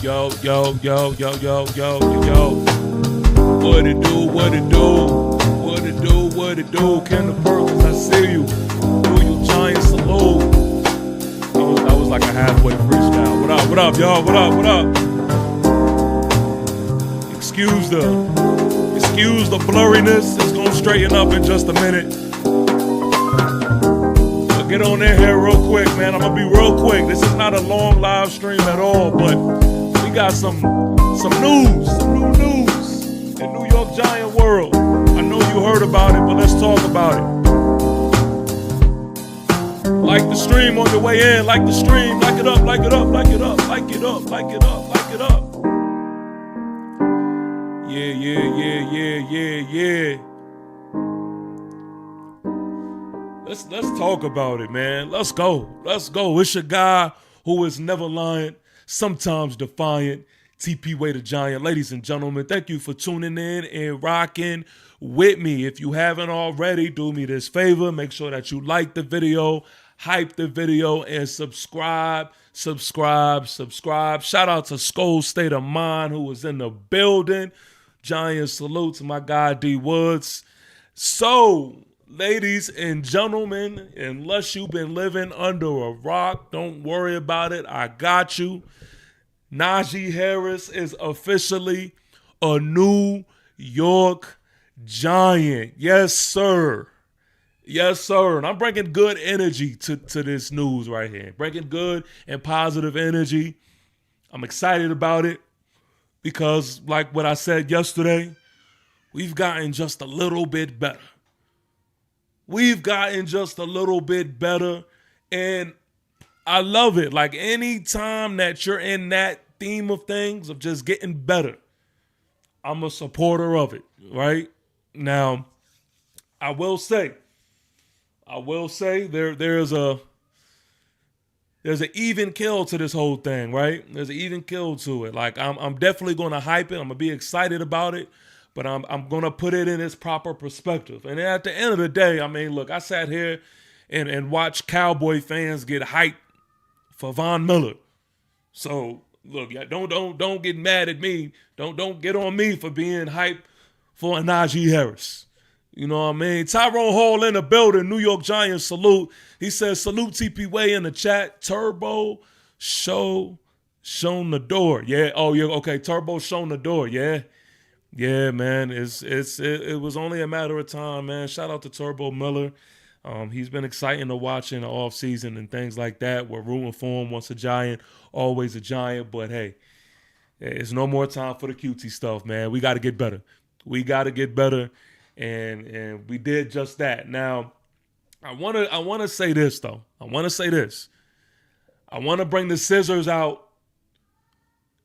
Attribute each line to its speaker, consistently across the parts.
Speaker 1: Yo. What it do? Kendall Perkins, I see you. Do you Giant salute? That was like a halfway freestyle. What up, y'all? What up? Excuse the blurriness. It's gonna straighten up in just a minute. So get on in here real quick, man. I'm gonna be real quick. This is not a long live stream at all, but we got some new news in New York Giant world. I know you heard about it, but let's talk about it. Like the stream on your way in, like the stream, like it up. Yeah. Let's talk about it, man. Let's go. It's your guy who is never lying, sometimes defiant, TP Way the Giant. Ladies and gentlemen, thank you for tuning in and rocking with me. If you haven't already, do me this favor. Make sure that you like the video, hype the video, and subscribe. Shout out to Skull State of Mind, who was in the building. Giant salute to my guy D Woods. So, ladies and gentlemen, unless you've been living under a rock, don't worry about it. I got you. Najee Harris is officially a New York Giant. Yes, sir. And I'm bringing good energy to this news right here. Bringing good and positive energy. I'm excited about it because, like what I said yesterday, we've gotten just a little bit better. And I love it. Like, anytime that you're in that theme of things, of just getting better, I'm a supporter of it, right? Now, I will say there's an even kill to this whole thing, right? There's an even kill to it. Like, I'm definitely going to hype it. I'm going to be excited about it, but I'm going to put it in its proper perspective. And at the end of the day, I mean, look, I sat here and watched Cowboy fans get hyped for Von Miller. So, look, don't get mad at me. Don't get on me for being hyped for Najee Harris. You know what I mean? Tyrone Hall in the building. New York Giants salute. He says, salute TP Way in the chat. Turbo shown the door. Yeah. Oh, yeah. Okay. Turbo shown the door. Yeah. Yeah, man. It was only a matter of time, man. Shout out to Turbo Miller. He's been exciting to watch in the offseason and things like that. We're rooting for him. Once a Giant, always a Giant. But, hey, it's no more time for the cutesy stuff, man. We got to get better. And we did just that. Now, I want to say this, though. I want to bring the scissors out,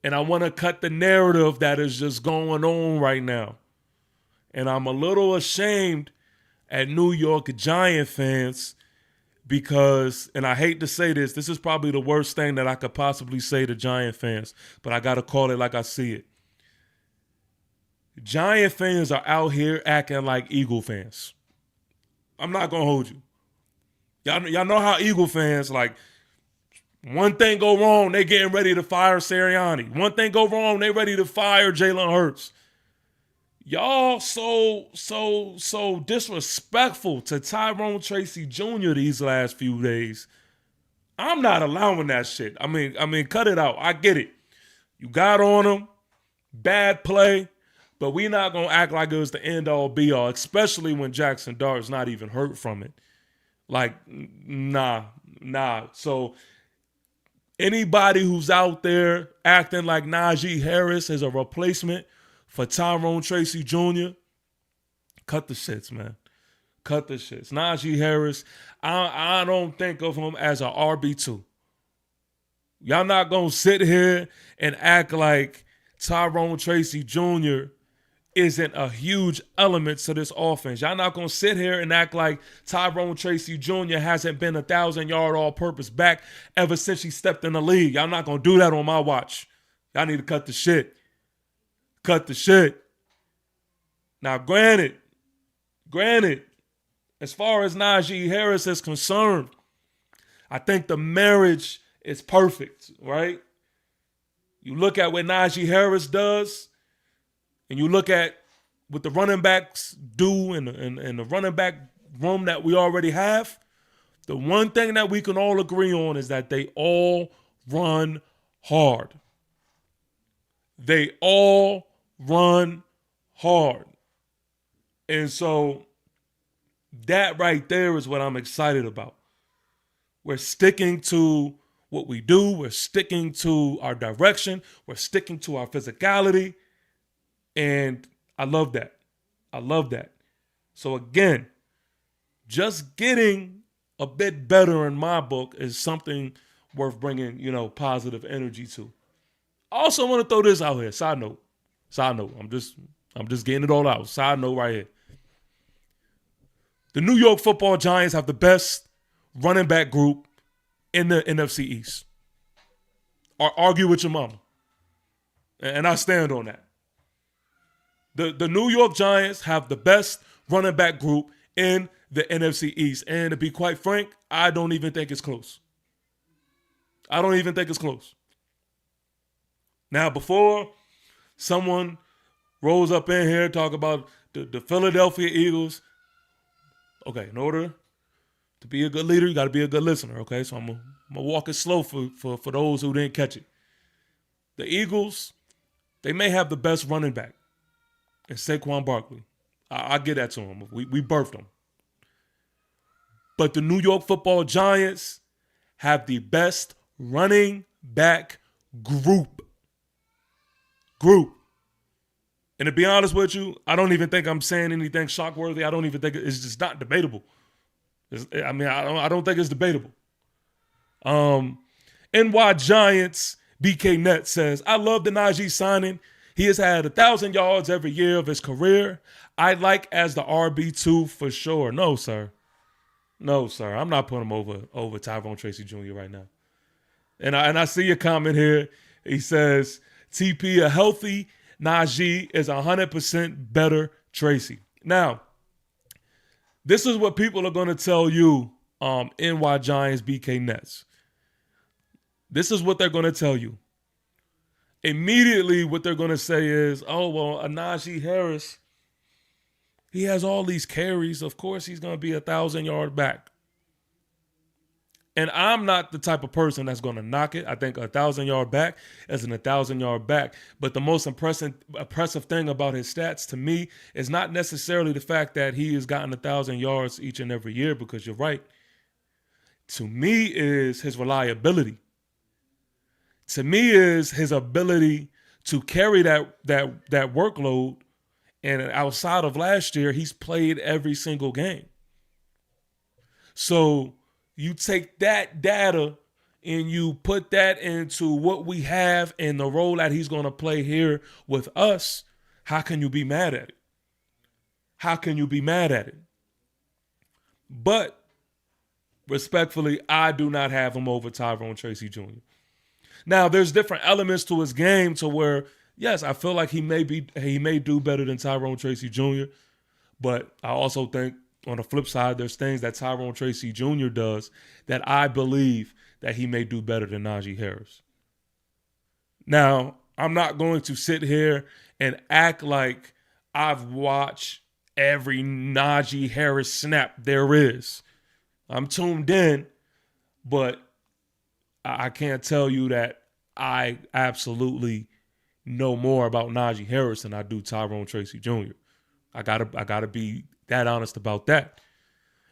Speaker 1: and I want to cut the narrative that is just going on right now. And I'm a little ashamed at New York Giant fans because, and I hate to say this is probably the worst thing that I could possibly say to Giant fans, but I got to call it like I see it. Giant fans are out here acting like Eagle fans. I'm not going to hold you. Y'all know how Eagle fans, like, one thing go wrong, they getting ready to fire Sirianni. One thing go wrong, they ready to fire Jalen Hurts. Y'all so disrespectful to Tyrone Tracy Jr. these last few days. I'm not allowing that shit. I mean, cut it out. I get it. You got on him. Bad play. But we not going to act like it was the end-all, be-all, especially when Jackson Dart's not even hurt from it. Like, nah. So, anybody who's out there acting like Najee Harris is a replacement for Tyrone Tracy Jr., cut the shits, man. Cut the shits. Najee Harris, I don't think of him as an RB2. Y'all not going to sit here and act like Tyrone Tracy Jr. isn't a huge element to this offense. Y'all not going to sit here and act like Tyrone Tracy Jr. hasn't been 1,000-yard all-purpose back ever since he stepped in the league. Y'all not going to do that on my watch. Y'all need to cut the shit. Now, granted, as far as Najee Harris is concerned, I think the marriage is perfect, right? You look at what Najee Harris does, and you look at what the running backs do in the running back room that we already have, the one thing that we can all agree on is that they all run hard. They all run hard. And so that right there is what I'm excited about. We're sticking to what we do. We're sticking to our direction. We're sticking to our physicality. And I love that. I love that. So again, just getting a bit better in my book is something worth bringing, positive energy to. I also want to throw this out here. Side note. I'm just getting it all out. Side note right here. The New York Football Giants have the best running back group in the NFC East. Argue with your mama. And I stand on that. The New York Giants have the best running back group in the NFC East. And to be quite frank, I don't even think it's close. I don't even think it's close. Now, before someone rolls up in here talk about the Philadelphia Eagles, okay, in order to be a good leader, you got to be a good listener, okay? So I'm going to walk it slow for those who didn't catch it. The Eagles, they may have the best running back in Saquon Barkley. I get that to him. We birthed him. But the New York Football Giants have the best running back group. And to be honest with you, I don't even think I'm saying anything shockworthy. I don't even think it's just not debatable. I don't think it's debatable. NY Giants BK Net says, I love the Najee signing. He has had 1,000 yards every year of his career. I like as the RB2 for sure. No, sir. I'm not putting him over Tyrone Tracy Jr. right now. And I see a comment here. He says, TP, a healthy Najee is 100% better Tracy. Now, this is what people are going to tell you, NY Giants BK Nets. This is what they're going to tell you. Immediately, what they're going to say is, oh, well, a Najee Harris, he has all these carries. Of course, he's going to be 1,000-yard back. And I'm not the type of person that's going to knock it. I think 1,000-yard back is an 1,000-yard back. But the most impressive thing about his stats to me is not necessarily the fact that he has gotten 1,000 yards each and every year, because you're right. To me is his reliability. To me is his ability to carry that workload. And outside of last year, he's played every single game. So you take that data and you put that into what we have and the role that he's going to play here with us. How can you be mad at it? How can you be mad at it? But respectfully, I do not have him over Tyrone Tracy Jr. Now, there's different elements to his game to where, yes, I feel like he may do better than Tyrone Tracy Jr., but I also think on the flip side, there's things that Tyrone Tracy Jr. does that I believe that he may do better than Najee Harris. Now, I'm not going to sit here and act like I've watched every Najee Harris snap there is. I'm tuned in, but I can't tell you that I absolutely know more about Najee Harris than I do Tyrone Tracy Jr. I gotta be that honest about that.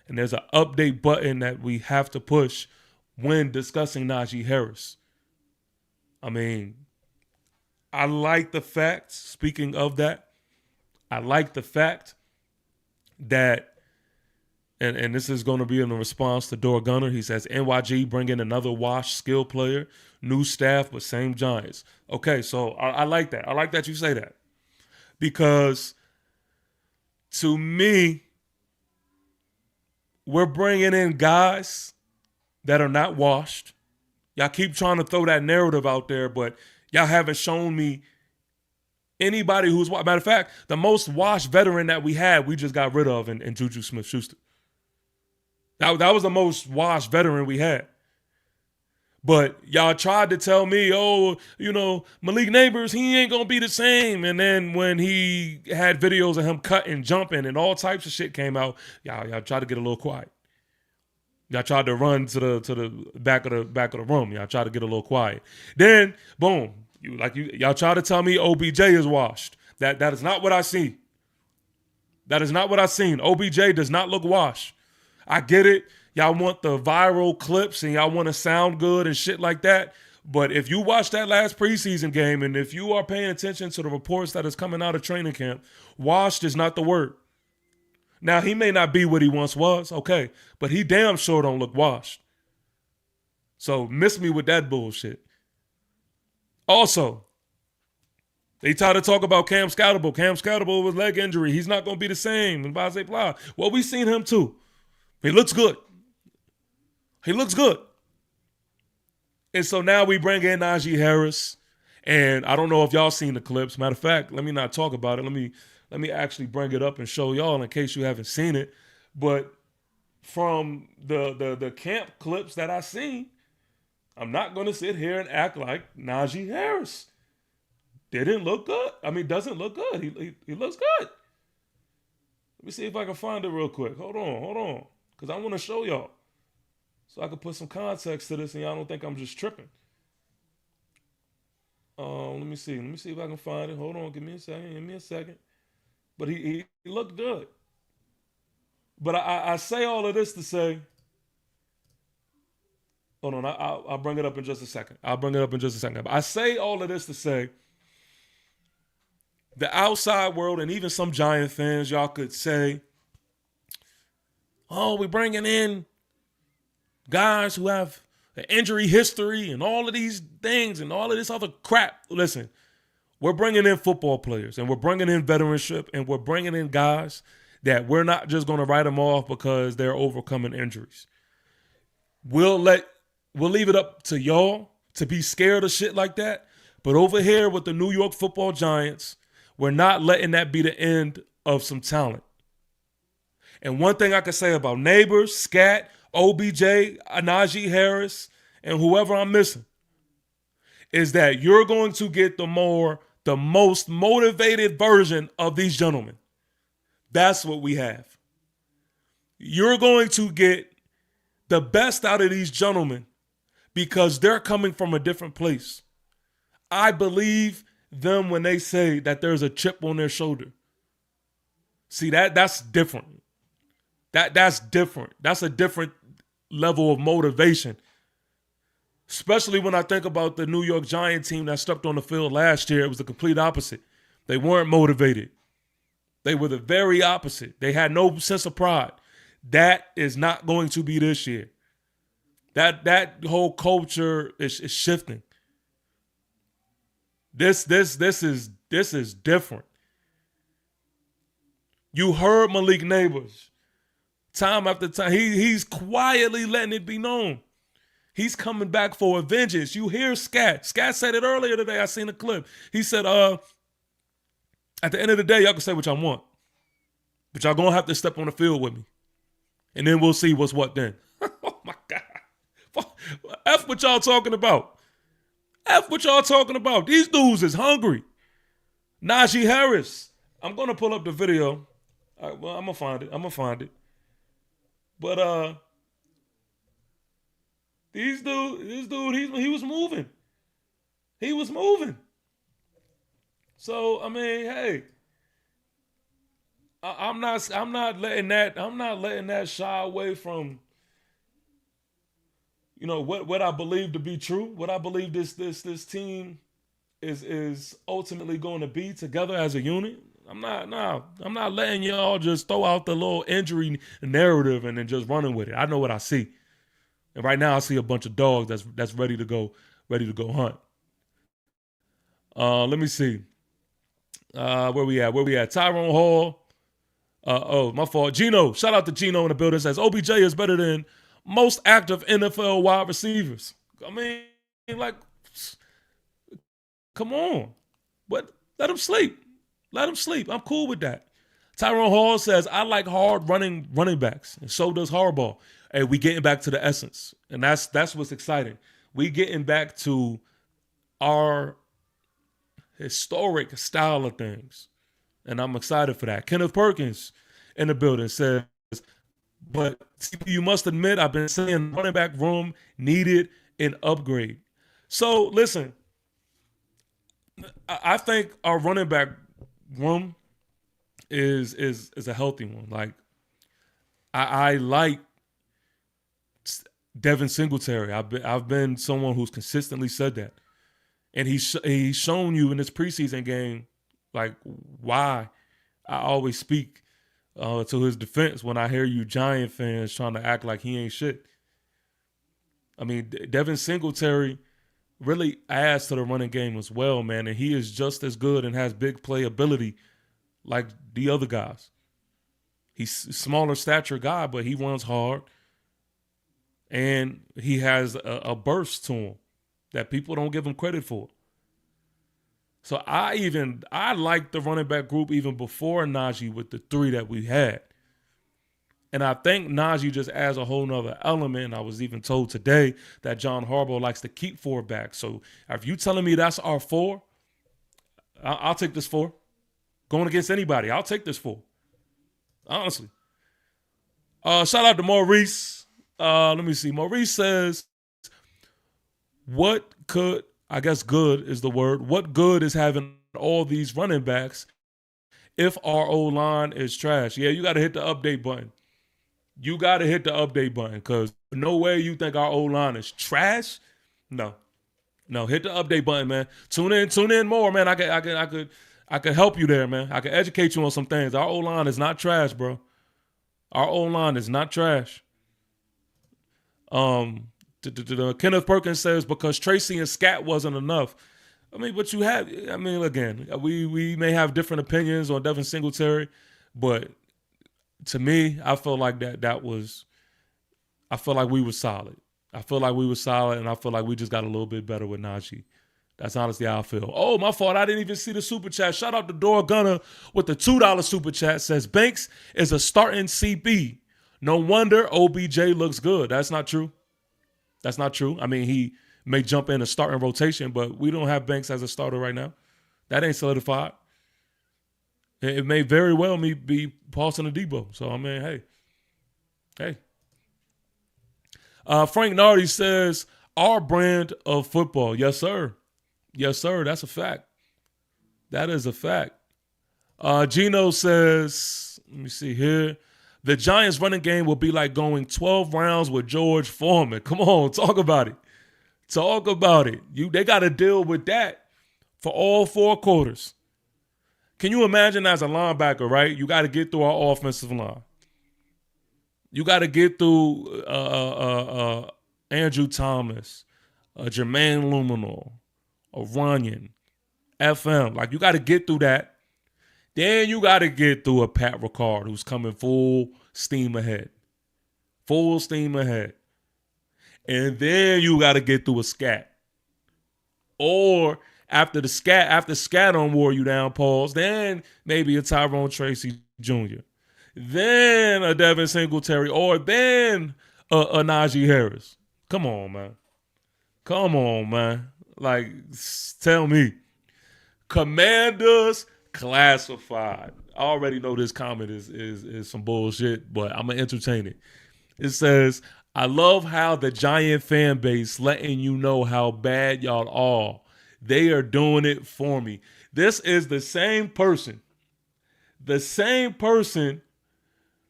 Speaker 1: And there's an update button that we have to push when discussing Najee Harris. I mean, I like the fact, speaking of that, I like the fact that, and this is going to be in response to Dor Gunner. He says, NYG bringing another wash skill player, new staff, but same Giants. Okay, so I like that. I like that you say that. Because to me, we're bringing in guys that are not washed. Y'all keep trying to throw that narrative out there, but y'all haven't shown me anybody who's, matter of fact, the most washed veteran that we had, we just got rid of in Juju Smith-Schuster. That was the most washed veteran we had. But y'all tried to tell me, oh, Malik Neighbors, he ain't gonna be the same. And then when he had videos of him cutting, jumping, and all types of shit came out, y'all tried to get a little quiet. Y'all tried to run to the back of the room. Y'all tried to get a little quiet. Then, boom, y'all tried to tell me OBJ is washed. That is not what I see. That is not what I seen. OBJ does not look washed. I get it. Y'all want the viral clips and y'all want to sound good and shit like that. But if you watch that last preseason game and if you are paying attention to the reports that is coming out of training camp, washed is not the word. Now, he may not be what he once was, okay, but he damn sure don't look washed. So miss me with that bullshit. Also, they try to talk about Cam Scoutable. Cam Scoutable with leg injury. He's not going to be the same. And blah, blah, blah. Well, we've seen him too. He looks good. He looks good. And so now we bring in Najee Harris. And I don't know if y'all seen the clips. Matter of fact, let me not talk about it. Let me actually bring it up and show y'all in case you haven't seen it. But from the camp clips that I seen, I'm not going to sit here and act like Najee Harris didn't look good. I mean, doesn't look good. He looks good. Let me see if I can find it real quick. Hold on. Because I want to show y'all. So I can put some context to this and y'all don't think I'm just tripping. Let me see. Let me see if I can find it. Hold on. Give me a second. But he looked good. But I say all of this to say, hold on. I'll bring it up in just a second. But I say all of this to say, the outside world and even some Giant fans, y'all could say, oh, we're bringing in guys who have an injury history and all of these things and all of this other crap. Listen, we're bringing in football players and we're bringing in veteranship and we're bringing in guys that we're not just going to write them off because they're overcoming injuries. We'll leave it up to y'all to be scared of shit like that. But over here with the New York Football Giants, we're not letting that be the end of some talent. And one thing I can say about Neighbors, Scat, OBJ, Najee Harris, and whoever I'm missing is that you're going to get the most motivated version of these gentlemen. That's what we have. You're going to get the best out of these gentlemen because they're coming from a different place. I believe them when they say that there's a chip on their shoulder. See, that's different. That's different. That's a different level of motivation. Especially when I think about the New York Giants team that stepped on the field last year. It was the complete opposite. They weren't motivated. They were the very opposite. They had no sense of pride. That is not going to be this year. That whole culture is shifting. This is different. You heard Malik Neighbors. Time after time, he's quietly letting it be known. He's coming back for a vengeance. You hear Scat. Scat said it earlier today. I seen a clip. He said, at the end of the day, y'all can say what y'all want. But y'all going to have to step on the field with me. And then we'll see what's what then. Oh, my God. F what y'all talking about. F what y'all talking about. These dudes is hungry. Najee Harris. I'm going to pull up the video. All right, well, I'm going to find it. But this dude, he was moving. He was moving. So I mean, hey, I'm not letting that shy away from, what I believe to be true. What I believe this team is ultimately going to be together as a unit. I'm not letting y'all just throw out the little injury narrative and then just running with it. I know what I see. And right now I see a bunch of dogs that's ready to go hunt. Let me see. Where we at? Tyrone Hall. My fault. Gino. Shout out to Gino in the building. Says OBJ is better than most active NFL wide receivers. I mean, like, come on. But let him sleep. Let him sleep. I'm cool with that. Tyrone Hall says, I like hard running backs. And so does Harbaugh. Hey, we getting back to the essence. And that's what's exciting. we getting back to our historic style of things. And I'm excited for that. Kenneth Perkins in the building says, but you must admit, I've been saying running back room needed an upgrade. So listen, I think our running back room is a healthy one. Like I like Devin Singletary. I've been someone who's consistently said that, and he's shown you in this preseason game like why I always speak to his defense when I hear you Giant fans trying to act like he ain't shit. I mean, Devin Singletary really adds to the running game as well, man, and he is just as good and has big play ability like the other guys. He's a smaller stature guy, but he runs hard, and he has a burst to him that people don't give him credit for. So I liked the running back group even before Najee with the three that we had. And I think Najee just adds a whole nother element. I was even told today that John Harbaugh likes to keep four backs. So if you telling me that's our four, I'll take this four. Going against anybody, I'll take this four. Honestly. Shout out to Maurice. Let me see. Maurice says, I guess good is the word. What good is having all these running backs if our O-line is trash? Yeah, you got to hit the update button. You got to hit the update button because no way you think our O-line is trash. No, hit the update button, man. Tune in more, man. I could help you there, man. I can educate you on some things. Our O-line is not trash, bro. Our O-line is not trash. Kenneth Perkins says because Tracy and Scat wasn't enough. I mean, but again, we may have different opinions on Devin Singletary, but to me, I feel like I feel like we were solid. I feel like we were solid, and I feel like we just got a little bit better with Najee. That's honestly how I feel. Oh, my fault. I didn't even see the super chat. Shout out to Door Gunner with the $2 super chat. Says Banks is a starting CB. No wonder OBJ looks good. That's not true. That's not true. I mean, he may jump in a starting rotation, but we don't have Banks as a starter right now. That ain't solidified. It may very well be Paulson and Debo. So, I mean, hey. Frank Nardi says, our brand of football. Yes, sir. Yes, sir. That's a fact. That is a fact. Gino says, let me see here. The Giants running game will be like going 12 rounds with George Foreman. Come on, talk about it. Talk about it. They got to deal with that for all 4 quarters. Can you imagine as a linebacker, right? You got to get through our offensive line. You got to get through Andrew Thomas, Jermaine Luminor, Runyon, FM. Like, you got to get through that. Then you got to get through a Pat Ricard who's coming full steam ahead. Full steam ahead. And then you got to get through a Scat. Or after Scat on wore you down, pause, then maybe a Tyrone Tracy Jr. Then a Devin Singletary, or then a Najee Harris. Come on, man. Come on, man. Like, tell me. Commanders classified. I already know this comment is some bullshit, but I'm going to entertain it. It says, I love how the Giant fan base letting you know how bad y'all are. They are doing it for me. This is the same person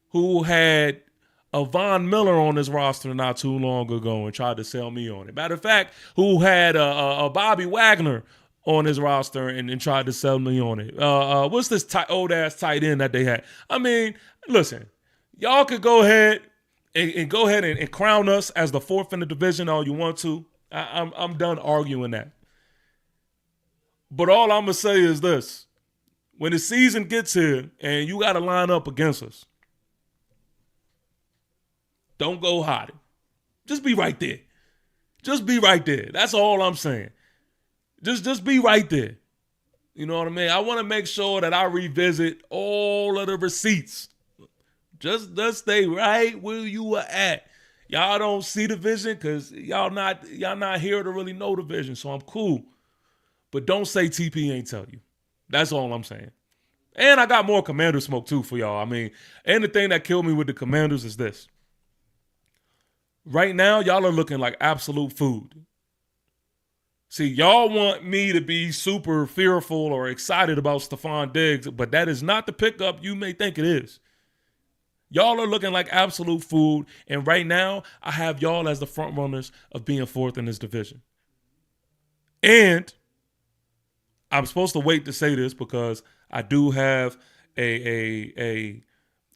Speaker 1: who had a Von Miller on his roster not too long ago and tried to sell me on it. Matter of fact, who had a Bobby Wagner on his roster and tried to sell me on it. What's this old-ass tight end that they had? I mean, listen, y'all could go ahead and crown us as the 4th in the division all you want to. I'm done arguing that. But all I'm going to say is this. When the season gets here and you got to line up against us, don't go hiding. Just be right there. Just be right there. That's all I'm saying. Just be right there. You know what I mean? I want to make sure that I revisit all of the receipts. Just stay right where you were at. Y'all don't see the vision because y'all not here to really know the vision. So I'm cool. But don't say TP ain't tell you. That's all I'm saying. And I got more Commander smoke too for y'all. I mean, and the thing that killed me with the Commanders is this. Right now, y'all are looking like absolute food. See, y'all want me to be super fearful or excited about Stephon Diggs, but that is not the pickup you may think it is. Y'all are looking like absolute food, and right now, I have y'all as the front runners of being fourth in this division. And I'm supposed to wait to say this because I do have a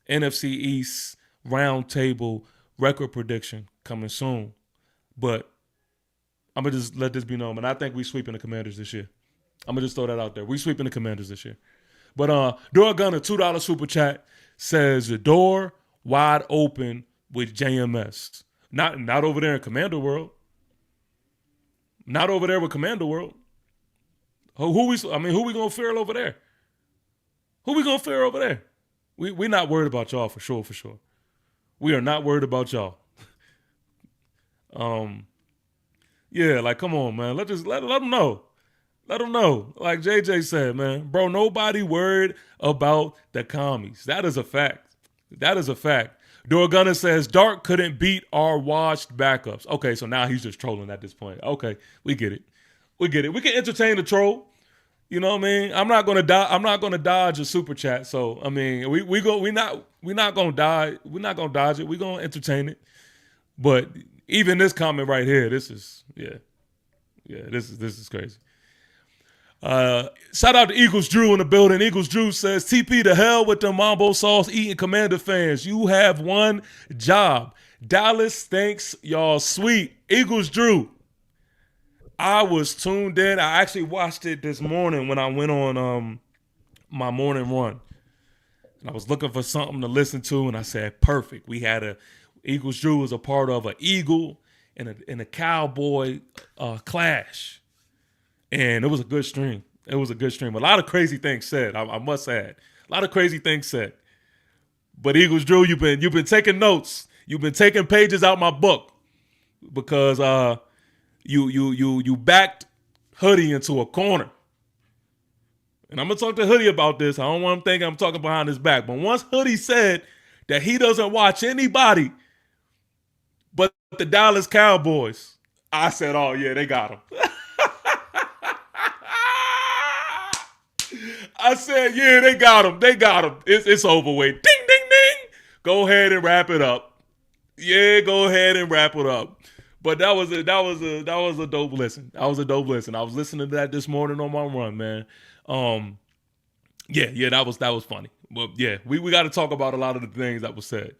Speaker 1: NFC East roundtable record prediction coming soon. But I'm going to just let this be known. And I think we sweeping the Commanders this year. I'm going to just throw that out there. We sweeping the Commanders this year. But Door Gunner, $2 super chat, says the door wide open with JMS. Not over there in Commander World. Not over there with Commander World. Who we going to fear over there? Who we going to fear over there? We not worried about y'all for sure. We are not worried about y'all. Yeah, like, come on, man. Let them know. Let them know. Like JJ said, man, bro, nobody worried about the commies. That is a fact. Dorgunna says Dark couldn't beat our washed backups. Okay, so now he's just trolling at this point. Okay, we get it. We can entertain the troll. You know what I mean? I'm not gonna dodge a super chat. So I mean, we're not gonna dodge it. We're gonna entertain it. But even this comment right here, this is this is crazy. Shout out to Eagles Drew in the building. Eagles Drew says, TP to hell with the Mambo sauce eating Commander fans. You have one job. Dallas thinks y'all sweet. Eagles Drew. I was tuned in. I actually watched it this morning when I went on my morning run. And I was looking for something to listen to, and I said, perfect. We had Eagles Drew was a part of an Eagle and a Cowboy clash. And it was a good stream. A lot of crazy things said, I must add. A lot of crazy things said. But Eagles Drew, you've been taking notes. You've been taking pages out my book because you backed Hoodie into a corner. And I'm going to talk to Hoodie about this. I don't want him thinking I'm talking behind his back. But once Hoodie said that he doesn't watch anybody but the Dallas Cowboys, I said, oh, yeah, they got him. I said, yeah, they got him. It's over with. Ding, ding, ding. Go ahead and wrap it up. Yeah, go ahead and wrap it up. But that was a dope listen. I was listening to that this morning on my run, man. That was funny. But yeah, we got to talk about a lot of the things that was said.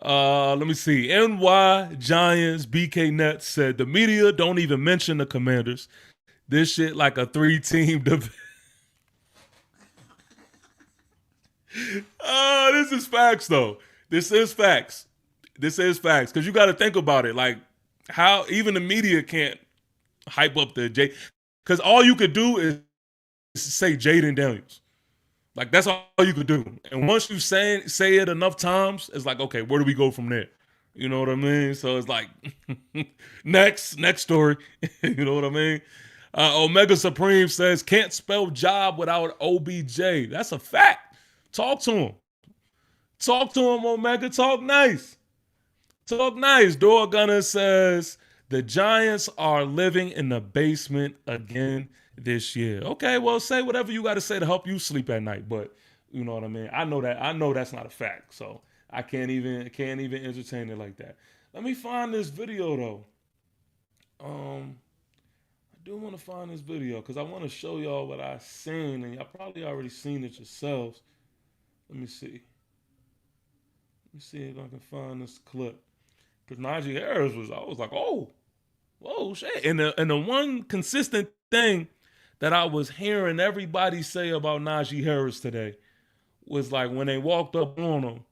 Speaker 1: Let me see. NY Giants BK Nets said the media don't even mention the Commanders. This shit like a 3-team division. This is facts though. This is facts. Because you got to think about it. Like how even the media can't hype up the J. Because all you could do is say Jaden Daniels. Like that's all you could do. And once you say it enough times, it's like, okay, where do we go from there? You know what I mean? So it's like next story. You know what I mean? Omega Supreme says can't spell job without OBJ. That's a fact. Talk to him. Omega. Talk nice. Door Gunner says the Giants are living in the basement again this year. Okay, well, say whatever you got to say to help you sleep at night, but you know what I mean. I know that's not a fact, so I can't even entertain it like that. Let me find this video though. I do want to find this video because I want to show y'all what I seen, and y'all probably already seen it yourselves. Let me see if I can find this clip. Because Najee Harris I was like, oh, whoa, shit. And the one consistent thing that I was hearing everybody say about Najee Harris today was like when they walked up on him,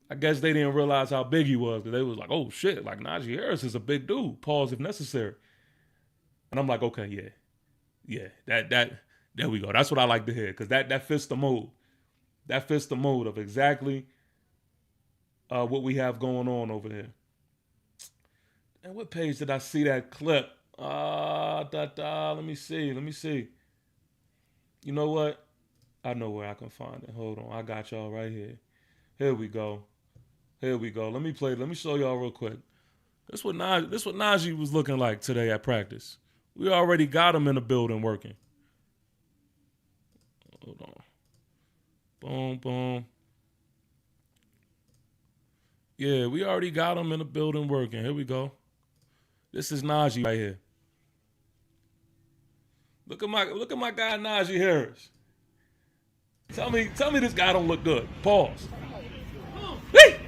Speaker 1: I guess they didn't realize how big he was. Because they was like, oh, shit, like Najee Harris is a big dude. Pause if necessary. And I'm like, okay, yeah, that there we go. That's what I like to hear because that fits the mood. That fits the mood of exactly what we have going on over here. And what page did I see that clip? Let me see. You know what? I know where I can find it. Hold on. I got y'all right here. Here we go. Let me show y'all real quick. This what Najee was looking like today at practice. We already got him in the building working. Hold on. Boom, boom. Yeah, we already got him in the building working. Here we go. This is Najee right here. Look at my guy Najee Harris. Tell me this guy don't look good. Pause. Hey!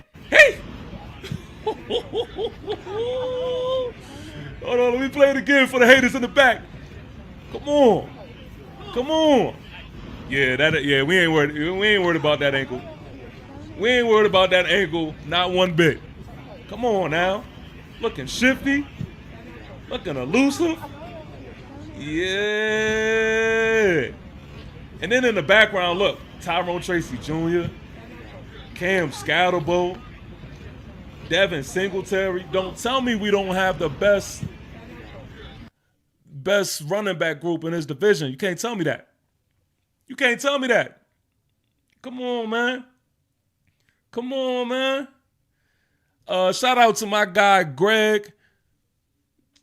Speaker 1: Hold on, let me play it again for the haters in the back. Come on. Yeah, we ain't worried about that ankle. We ain't worried about that ankle, not one bit. Come on now. Looking shifty. Looking elusive. Yeah. And then in the background, look, Tyrone Tracy Jr., Cam Scatterbo, Devin Singletary. Don't tell me we don't have the best running back group in this division. You can't tell me that. Come on, man. Shout out to my guy, Greg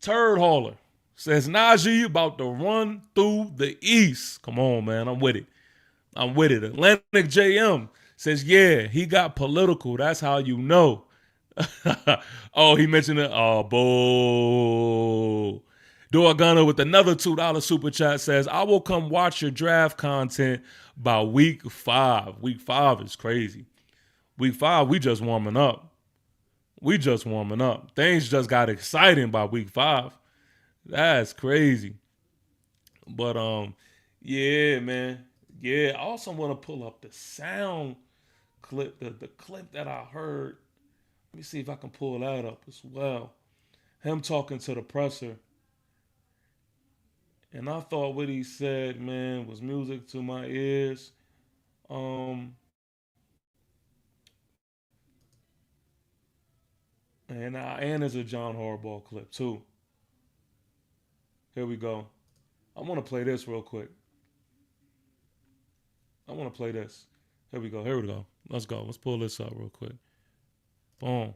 Speaker 1: Turd Hauler. Says Najee about to run through the East. Come on, man. I'm with it. Atlantic JM says, yeah, he got political. That's how you know. Oh, he mentioned it. Oh, boo. Dorgana with another $2 super chat says, I will come watch your draft content by week 5. Week 5 is crazy. Week 5, we just warming up. Things just got exciting by week 5. That's crazy. But yeah, man. Yeah, I also want to pull up the sound clip, the clip that I heard. Let me see if I can pull that up as well. Him talking to the presser. And I thought what he said, man, was music to my ears. And there's a John Harbaugh clip too. Here we go. I want to play this real quick. Here we go. Let's go. Let's pull this up real quick. Boom.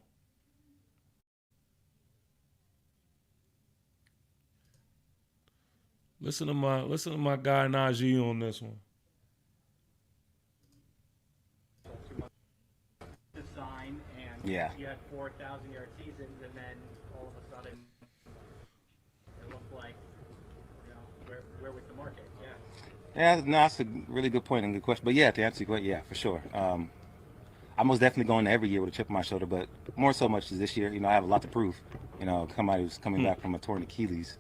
Speaker 1: Listen to my guy Najee on this one.
Speaker 2: Design and you had 4,000-yard seasons, and then all of a sudden it looked like, where was the market?
Speaker 3: Yeah, no, that's a really good point and good question. But yeah, to answer your question, yeah, for sure. I'm most definitely going every year with a chip on my shoulder, but more so much as this year. I have a lot to prove. Somebody who's coming back from a torn Achilles.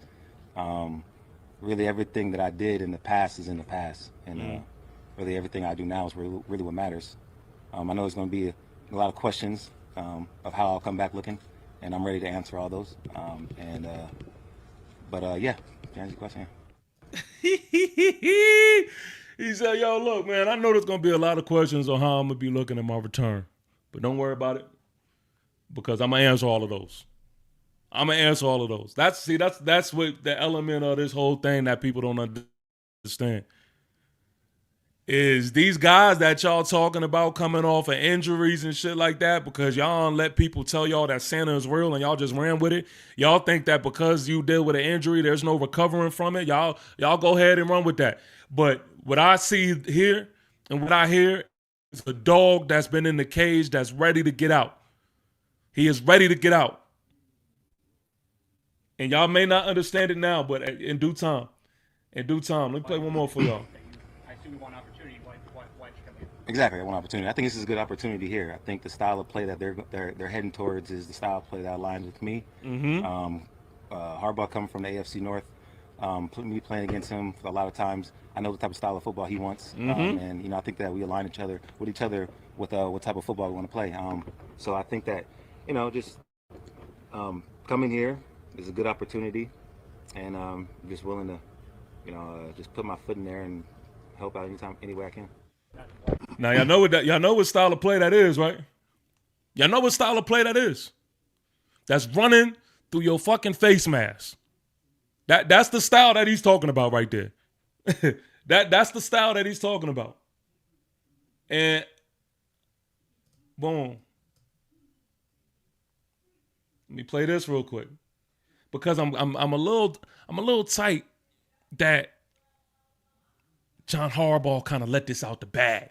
Speaker 3: Really, everything that I did in the past is in the past, and really everything I do now is really what matters. I know there's going to be a lot of questions of how I'll come back looking, and I'm ready to answer all those. Yeah, to answer your question.
Speaker 1: He said, yo, look, man, I know there's going to be a lot of questions on how I'm going to be looking at my return. But don't worry about it, because I'm going to answer all of those. That's what the element of this whole thing that people don't understand. Is these guys that y'all talking about coming off of injuries and shit like that, because y'all don't let people tell y'all that Santa is real and y'all just ran with it. Y'all think that because you deal with an injury, there's no recovering from it. Y'all go ahead and run with that. But what I see here and what I hear is a dog that's been in the cage that's ready to get out. He is ready to get out. And y'all may not understand it now, but in due time. Let me play one more for y'all.
Speaker 2: I assume you want opportunity. Why'd you come here?
Speaker 3: Exactly, I want opportunity. I think this is a good opportunity here. I think the style of play that they're heading towards is the style of play that aligns with me. Harbaugh coming from the AFC North, me playing against him a lot of times. I know the type of style of football he wants, and I think that we align with each other with what type of football we want to play. So I think that just coming here is a good opportunity, and I'm just willing to just put my foot in there and help out any way I can.
Speaker 1: Now y'all know what style of play that is, right? Y'all know what style of play that is. That's running through your fucking face mask. That's the style that he's talking about right there. That's the style that he's talking about. And boom. Let me play this real quick. Because I'm a little tight that John Harbaugh kind of let this out the bag.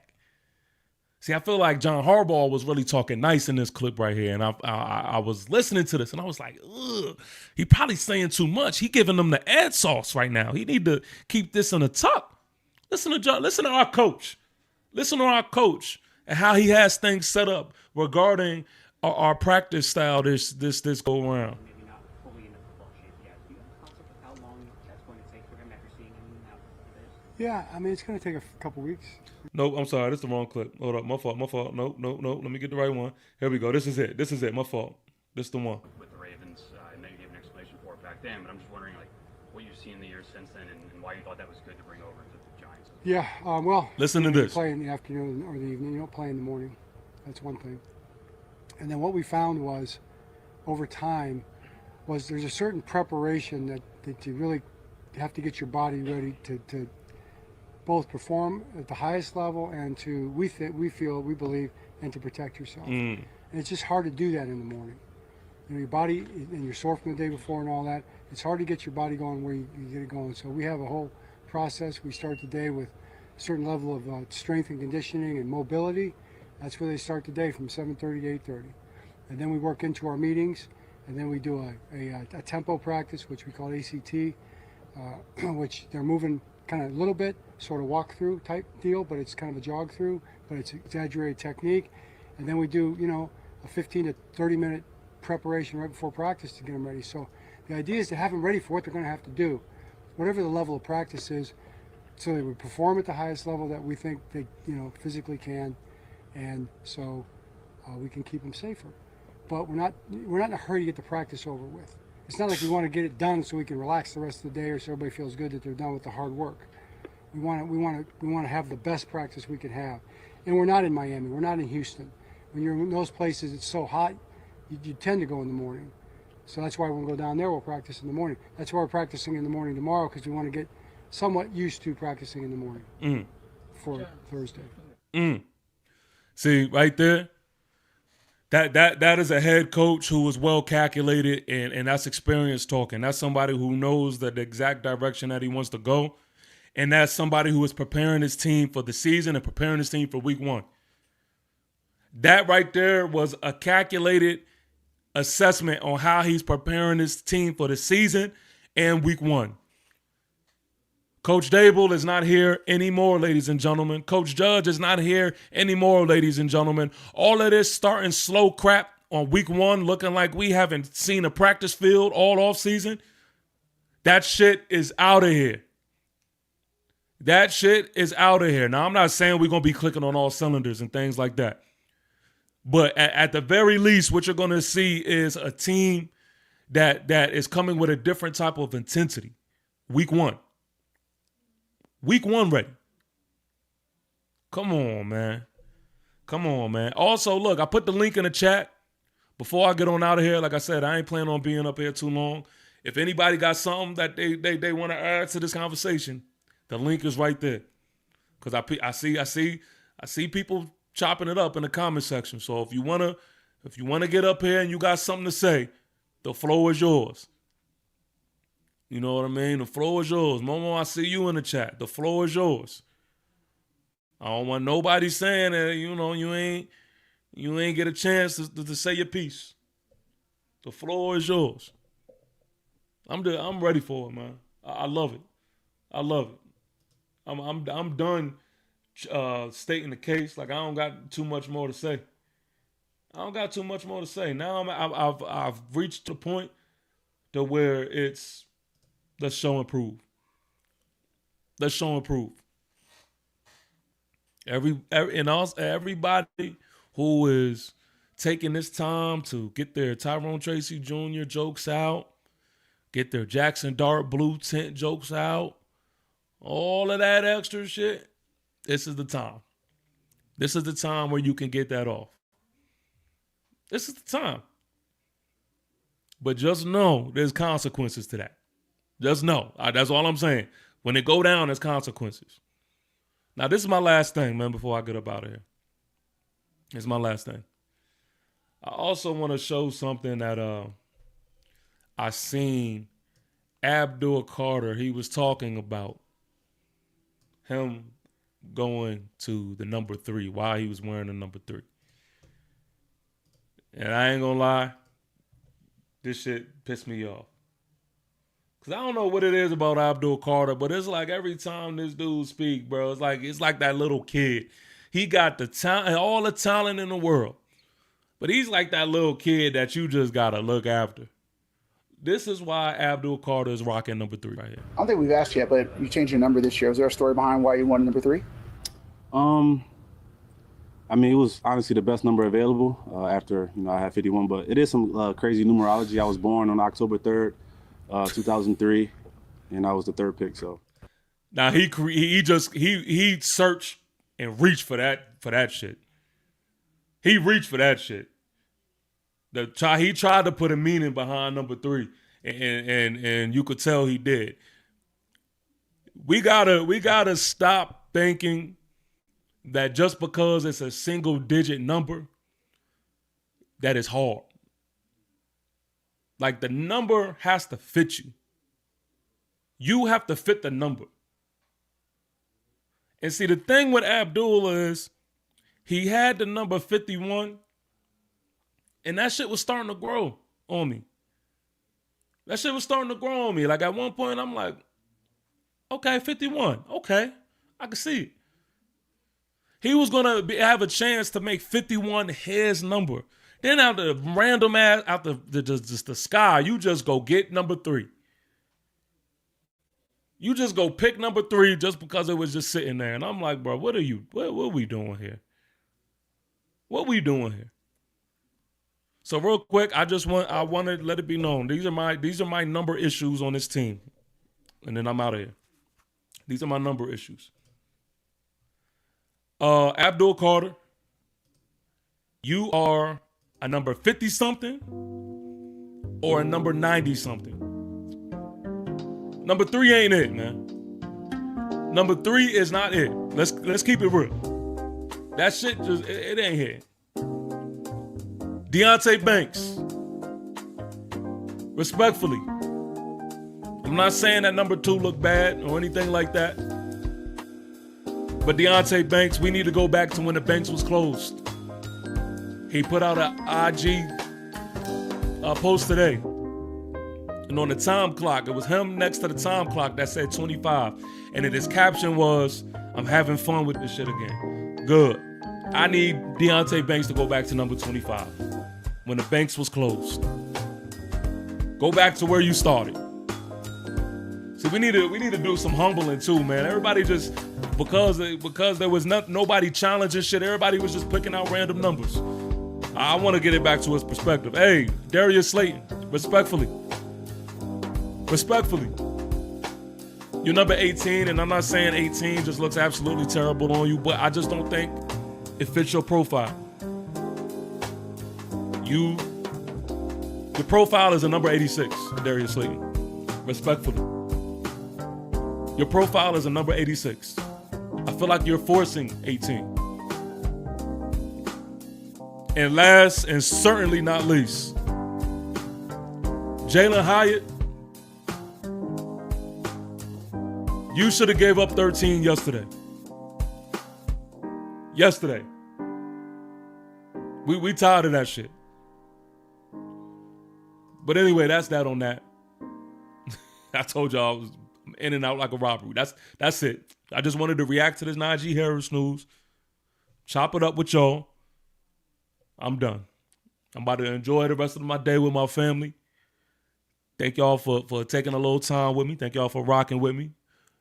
Speaker 1: See, I feel like John Harbaugh was really talking nice in this clip right here, and I was listening to this, and I was like, ugh, he probably saying too much. He giving them the ad sauce right now. He need to keep this in the tuck. Listen to our coach. Listen to our coach and how he has things set up regarding our practice style this go around.
Speaker 2: Maybe not fully in the football shape yet. Do you have a concept of how long that's going to take for him after seeing him out this?
Speaker 4: Yeah, I mean, it's going to take a couple weeks.
Speaker 1: Nope, I'm sorry. That's the wrong clip. Hold up. My fault. Nope. Let me get the right one. Here we go. This is it. My fault. This is the one.
Speaker 5: With the Ravens, I know you gave an explanation for it back then, but I'm just wondering, like, what you've seen in the years since then and why you thought that was good to bring over to the Giants.
Speaker 4: Yeah, well,
Speaker 1: Listen to
Speaker 4: you
Speaker 1: this.
Speaker 4: play in the afternoon or the evening. You don't play in the morning. That's one thing. And then what we found was, over time, there's a certain preparation that you really have to get your body ready to both perform at the highest level and to we believe and to protect yourself. And it's just hard to do that in the morning. You know, your body and you're sore from the day before and all that. It's hard to get your body going where you get it going. So we have a whole process. We start the day with a certain level of strength and conditioning and mobility. That's where they start the day, from 7:30 to 8:30. And then we work into our meetings, and then we do a tempo practice, which we call ACT, which they're moving kind of a little bit, sort of walk through type deal, but it's kind of a jog through, but it's exaggerated technique. And then we do, a 15 to 30 minute preparation right before practice to get them ready. So the idea is to have them ready for what they're going to have to do, whatever the level of practice is, so they would perform at the highest level that we think they, physically can, and so we can keep them safer. But we're not in a hurry to get the practice over with. It's not like we want to get it done so we can relax the rest of the day, or so everybody feels good that they're done with the hard work. We want to have the best practice we can have. And we're not in Miami. We're not in Houston. When you're in those places, it's so hot, you tend to go in the morning. So that's why when we go down there, we'll practice in the morning. That's why we're practicing in the morning tomorrow, because we want to get somewhat used to practicing in the morning for Thursday.
Speaker 1: See, right there, that is a head coach who is well calculated, and that's experience talking. That's somebody who knows the exact direction that he wants to go, and that's somebody who is preparing his team for the season and preparing his team for week one. That right there was a calculated assessment on how he's preparing his team for the season and week one. Coach Dable is not here anymore, ladies and gentlemen. Coach Judge is not here anymore, ladies and gentlemen. All of this starting slow crap on week one, looking like we haven't seen a practice field all off season, that shit is out of here. That shit is out of here. Now, I'm not saying we're going to be clicking on all cylinders and things like that. But at the very least, what you're going to see is a team that is coming with a different type of intensity. Week one. Week one ready. Come on, man. Also, look, I put the link in the chat. Before I get on out of here, like I said, I ain't planning on being up here too long. If anybody got something that they want to add to this conversation, the link is right there. Because I see people chopping it up in the comment section. So if you wanna get up here and you got something to say, the floor is yours. You know what I mean? The floor is yours. Momo, I see you in the chat. The floor is yours. I don't want nobody saying that, you ain't get a chance to say your piece. The floor is yours. I'm ready for it, man. I love it. I'm done stating the case. Like, I don't got too much more to say. Now I've reached the point to where it's let's show and prove. Everybody who is taking this time to get their Tyrone Tracy Jr. jokes out, get their Jackson Dart blue tint jokes out, all of that extra shit, this is the time. This is the time where you can get that off. This is the time. But just know there's consequences to that. Just know. That's all I'm saying. When it go down, there's consequences. Now, this is my last thing, man, before I get up out of here. It's my last thing. I also want to show something that I seen Abdul Carter. He was talking about him going to the number 3, why he was wearing the number 3. And I ain't gonna lie, this shit pissed me off. Cause I don't know what it is about Abdul Carter, but it's like every time this dude speak, bro, it's like that little kid. He got the talent, all the talent in the world, but he's like that little kid that you just gotta look after. This is why Abdul Carter is rocking number 3 right here.
Speaker 6: I don't think we've asked yet, but you changed your number this year. Was there a story behind why you wanted number 3?
Speaker 7: I mean, it was honestly the best number available after, I had 51, but it is some crazy numerology. I was born on October 3rd, 2003, and I was the 3rd pick, so.
Speaker 1: Now he searched and reached for that shit. He reached for that shit. He tried to put a meaning behind number 3, and you could tell he did. We gotta stop thinking that just because it's a single digit number, that is hard. Like, the number has to fit you. You have to fit the number. And see, the thing with Abdul is he had the number 51, and that shit was starting to grow on me. That shit was starting to grow on me. Like, at one point, I'm like, okay, 51. Okay, I can see it. He was going to have a chance to make 51 his number. Then out the random ass, out the sky, you just go get number 3. You just go pick number 3 just because it was just sitting there. And I'm like, bro, what are we doing here? What we doing here? So real quick, I want to let it be known. These are my number issues on this team. And then I'm out of here. These are my number issues. Abdul Carter, you are a number 50-something or a number 90-something. Number 3 ain't it, man. Number 3 is not it. Let's keep it real. That shit just, it ain't here. Deonte Banks, respectfully, I'm not saying that number 2 looked bad or anything like that. But Deonte Banks, we need to go back to when the banks was closed. He put out an IG post today. And on the time clock, it was him next to the time clock that said 25. And then his caption was, I'm having fun with this shit again. Good. I need Deonte Banks to go back to number 25 when the banks was closed. Go back to where you started. See, we need to do some humbling too, man. Everybody just, because there was nobody challenging shit, everybody was just picking out random numbers. I want to get it back to his perspective. Hey, Darius Slayton, respectfully. You're number 18, and I'm not saying 18 just looks absolutely terrible on you, but I just don't think it fits your profile. Your profile is a number 86, Darius Slayton. Respectfully. Your profile is a number 86. I feel like you're forcing 18. And last and certainly not least, Jalen Hyatt, you should have gave up 13 yesterday. We tired of that shit. But anyway, that's that on that. I told y'all I was in and out like a robbery. That's it. I just wanted to react to this Najee Harris news. Chop it up with y'all. I'm done. I'm about to enjoy the rest of my day with my family. Thank y'all for taking a little time with me. Thank y'all for rocking with me.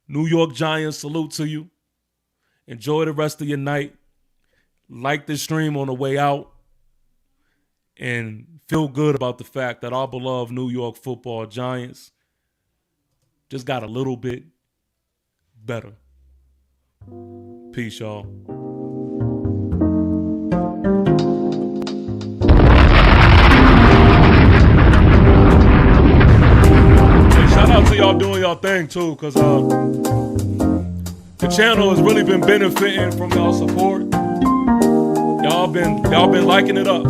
Speaker 1: New York Giants, salute to you. Enjoy the rest of your night. Like this stream on the way out. And feel good about the fact that our beloved New York Football Giants just got a little bit better. Peace, y'all. y'all doing y'all thing too, cause the channel has really been benefiting from y'all support. Y'all been liking it up.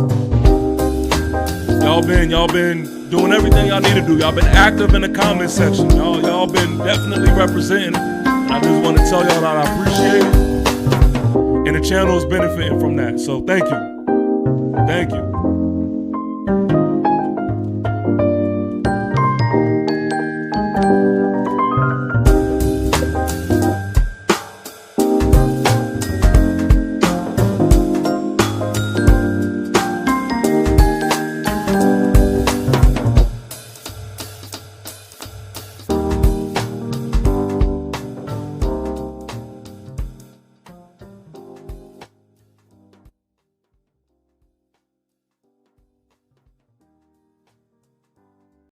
Speaker 1: Y'all been doing everything y'all need to do. Y'all been active in the comment section. Y'all been definitely representing. I just want to tell y'all that I appreciate it. And the channel is benefiting from that. So thank you. Thank you.